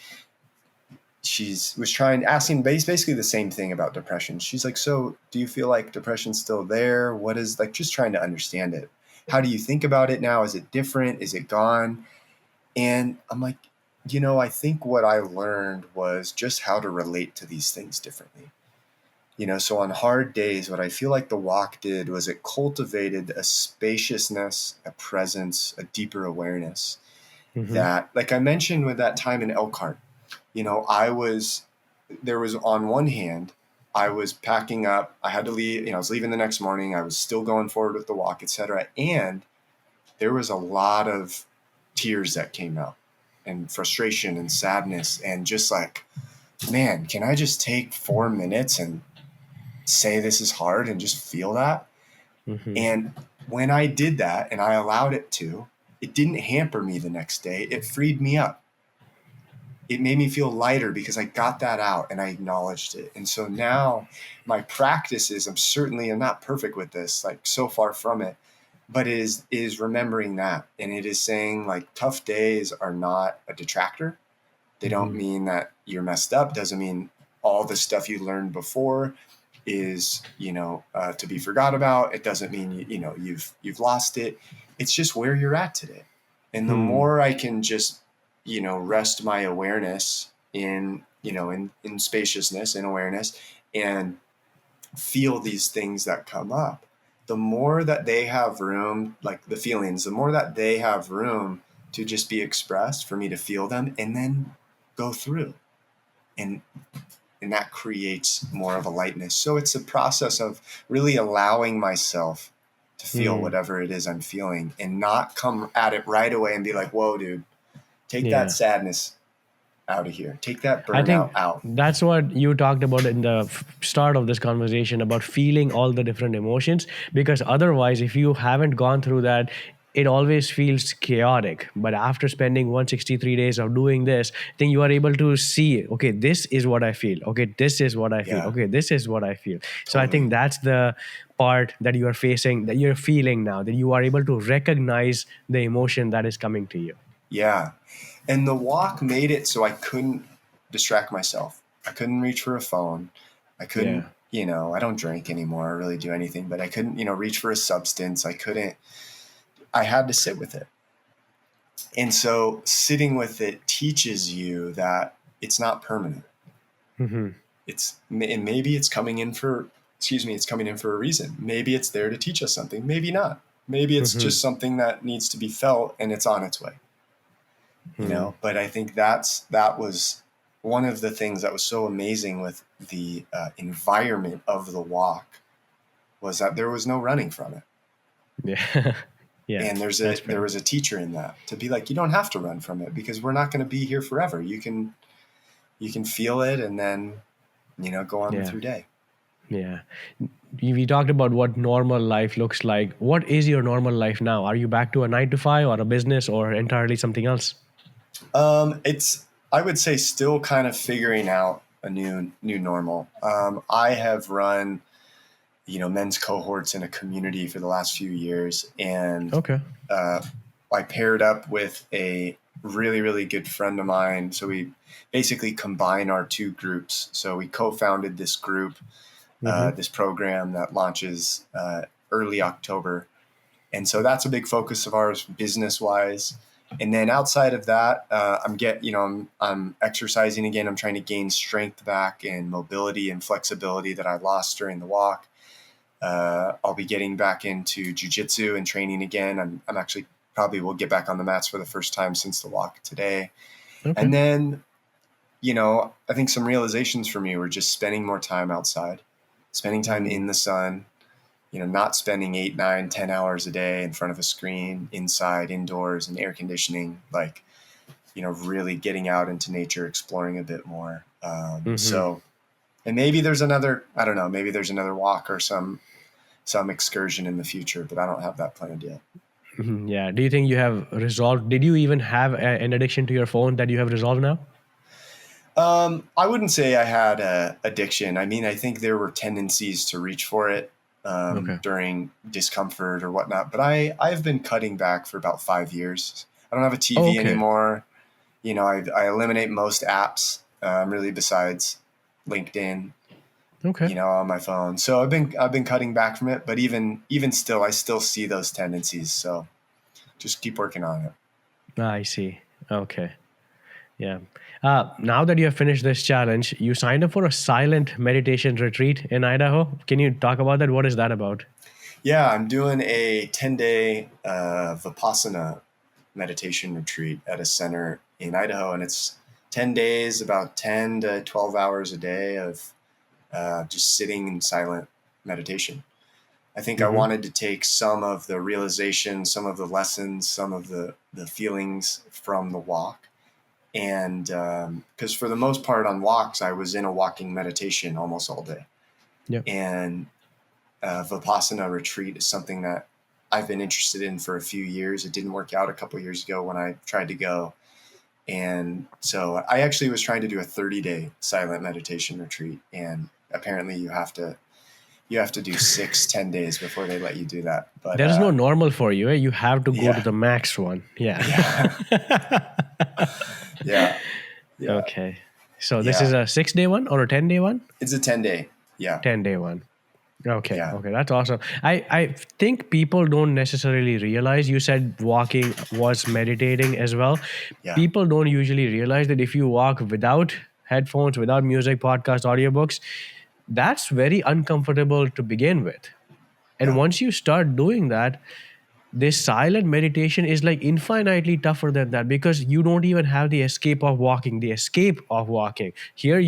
asking basically the same thing about depression. She's like, so do you feel like depression's still there? What is just trying to understand it. How do you think about it now? Is it different? Is it gone? And I'm like, I think what I learned was just how to relate to these things differently. So on hard days, what I feel like the walk did was it cultivated a spaciousness, a presence, a deeper awareness that, like I mentioned with that time in Elkhart, there was on one hand, I was packing up, I had to leave, I was leaving the next morning. I was still going forward with the walk, etc. And there was a lot of tears that came out and frustration and sadness and just like, man, can I just take 4 minutes and say this is hard and just feel that? Mm-hmm. And when I did that and I allowed it to, it didn't hamper me the next day. It freed me up. It made me feel lighter because I got that out and I acknowledged it. And so now my practice is, I'm not perfect with this, like so far from it, but it is remembering that. And it is saying like tough days are not a detractor. They don't Mm-hmm. mean that you're messed up. Doesn't mean all the stuff you learned before is, to be forgot about. It doesn't mean, you've lost it. It's just where you're at today. And the Hmm. more I can just, rest my awareness in spaciousness and awareness and feel these things that come up, the more that they have room, like the feelings, the more that they have room to just be expressed for me to feel them and then go through. And and that creates more of a lightness. So it's a process of really allowing myself to feel Hmm. whatever it is I'm feeling and not come at it right away and be like, whoa, dude, take that Yeah. sadness out of here. Take that I burnout think out. that's what you talked about in the start of this conversation about feeling all the different emotions. Because otherwise, if you haven't gone through that, it always feels chaotic. But after spending 163 days of doing this, then you are able to see, okay, this is what I feel. Okay, this is what I feel. Yeah, Okay, this is what I feel. So I think totally. that's the part that you are facing, that you're feeling now, that you are able to recognize the emotion that is coming to you. Yeah. And the walk made it so I couldn't distract myself. I couldn't reach for a phone. I couldn't, Yeah. I don't drink anymore or really do anything, but I couldn't, reach for a substance. I had to sit with it. And so sitting with it teaches you that it's not permanent. Hmm. And maybe it's coming in for a reason. Maybe it's there to teach us something. Maybe not. Maybe it's Hmm. just something that needs to be felt and it's on its way. But I think that was one of the things that was so amazing with the environment of the walk was that there was no running from it. Yeah. Yeah, And that's there fair. was a teacher in that to be like, you don't have to run from it because we're not going to be here forever. You can feel it and then, go on with Yeah, your day. yeah. We talked about what normal life looks like. What is your normal life now? Are you back to a 9 to 5 or a business or entirely something else? It's, I would say, still kind of figuring out a new normal. I have run, men's cohorts in a community for the last few years, and Okay. uh, I paired up with a really, really good friend of mine. So we basically combine our two groups. So we co-founded this group, Mm-hmm. this program that launches early October. And so that's a big focus of ours business wise. And then outside of that, I'm exercising again. I'm trying to gain strength back and mobility and flexibility that I lost during the walk. I'll be getting back into jujitsu and training again. I'm actually probably will get back on the mats for the first time since the walk today. Okay. And then, I think some realizations for me were just spending more time outside, spending time Mm. in the sun, not spending 8, 9, 10 hours a day in front of a screen, inside, indoors, and air conditioning, like, really getting out into nature, exploring a bit more. Mm-hmm. And maybe there's another, I don't know, maybe there's another walk or some excursion in the future, but I don't have that planned yet. Mhm. Yeah. Do you think you have resolved? Did you even have an addiction to your phone that you have resolved now? I wouldn't say I had a addiction. I mean, I think there were tendencies to reach for it Okay. during discomfort or whatnot, but I've been cutting back for about 5 years. I don't have a Oh, TV okay. anymore. I eliminate most apps, really besides LinkedIn, Okay. on my phone. So I've been cutting back from it, but even still, I still see those tendencies. So just keep working on it. I see. Okay. Yeah. Now that you have finished this challenge, you signed up for a silent meditation retreat in Idaho. Can you talk about that? What is that about? Yeah, I'm doing a 10-day Vipassana meditation retreat at a center in Idaho, and it's 10 days, about 10 to 12 hours a day of just sitting in silent meditation. I think I Mm-hmm. wanted to take some of the realizations, some of the lessons, some of the feelings from the walk And because for the most part on walks, I was in a walking meditation almost all day. Yeah. And Vipassana retreat is something that I've been interested in for a few years. It didn't work out a couple of years ago when I tried to go. And so I actually was trying to do a 30-day silent meditation retreat. And apparently you have to do 10 days before they let you do that. But There is no normal for you. You have to go yeah. to the max one. Yeah. Yeah. Okay. So this Yeah. is a 6-day one or a 10-day one? It's a 10-day. Yeah. 10-day one. Okay. Yeah. Okay. That's awesome. I think people don't necessarily realize, you said walking was meditating as well. Yeah. People don't usually realize that if you walk without headphones, without music, podcast, audiobooks, that's very uncomfortable to begin with. And Yeah. once you start doing that, this silent meditation is like infinitely tougher than that, because you don't even have the escape of walking. Here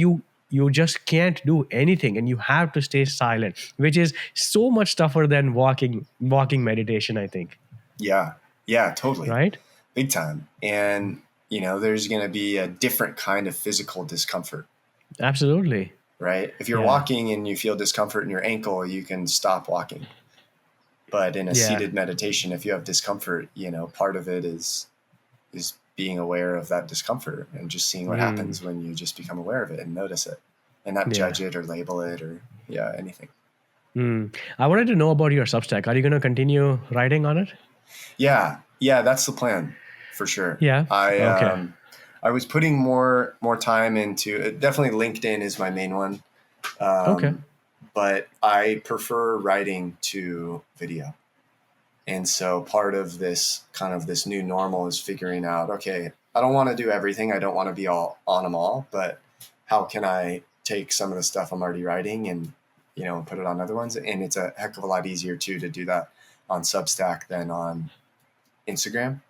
you just can't do anything, and you have to stay silent, which is so much tougher than walking meditation, I think. Yeah. Yeah, totally. Right? Big time. And, there's going to be a different kind of physical discomfort, Absolutely. right? If you're Yeah. walking and you feel discomfort in your ankle, you can stop walking. But in a Yeah. seated meditation, if you have discomfort, part of it is being aware of that discomfort and just seeing what happens when you just become aware of it and notice it and not judge it or label it or anything. I wanted to know about your Substack. Are you going to continue writing on it? Yeah, that's the plan for sure. Yeah. Okay. I was putting more time into definitely LinkedIn is my main one. Okay. But I prefer writing to video. And so part of this new normal is figuring out, okay, I don't want to do everything. I don't want to be all on them all, but how can I take some of the stuff I'm already writing and, put it on other ones? And it's a heck of a lot easier too to do that on Substack than on Instagram.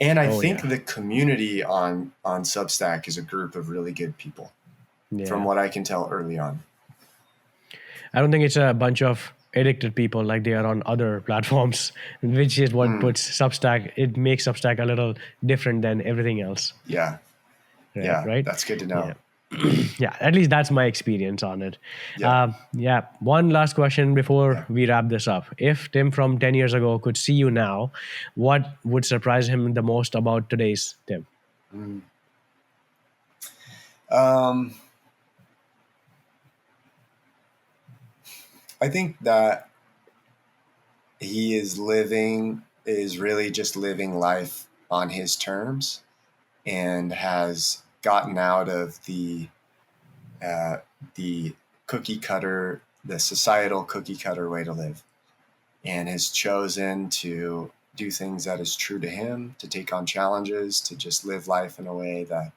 And I think the community on Substack is a group of really good people from what I can tell early on. I don't think it's a bunch of addicted people like they are on other platforms, which is what puts Substack, it makes Substack a little different than everything else. Yeah. Right? That's good to know. Yeah, at least that's my experience on it. Yeah. One last question before we wrap this up. If Tim from 10 years ago could see you now, what would surprise him the most about today's Tim? I think that he is really just living life on his terms and has gotten out of the cookie cutter, the societal cookie cutter way to live, and has chosen to do things that is true to him, to take on challenges, to just live life in a way that,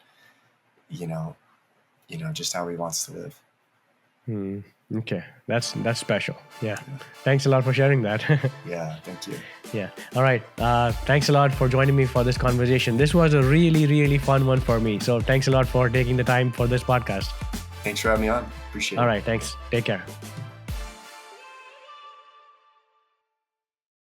just how he wants to live. Okay, that's special. Yeah. Thanks a lot for sharing that. Yeah, thank you. Yeah. All right. Thanks a lot for joining me for this conversation. This was a really, really fun one for me. So thanks a lot for taking the time for this podcast. Thanks for having me on. Appreciate it. All right. Thanks. Take care.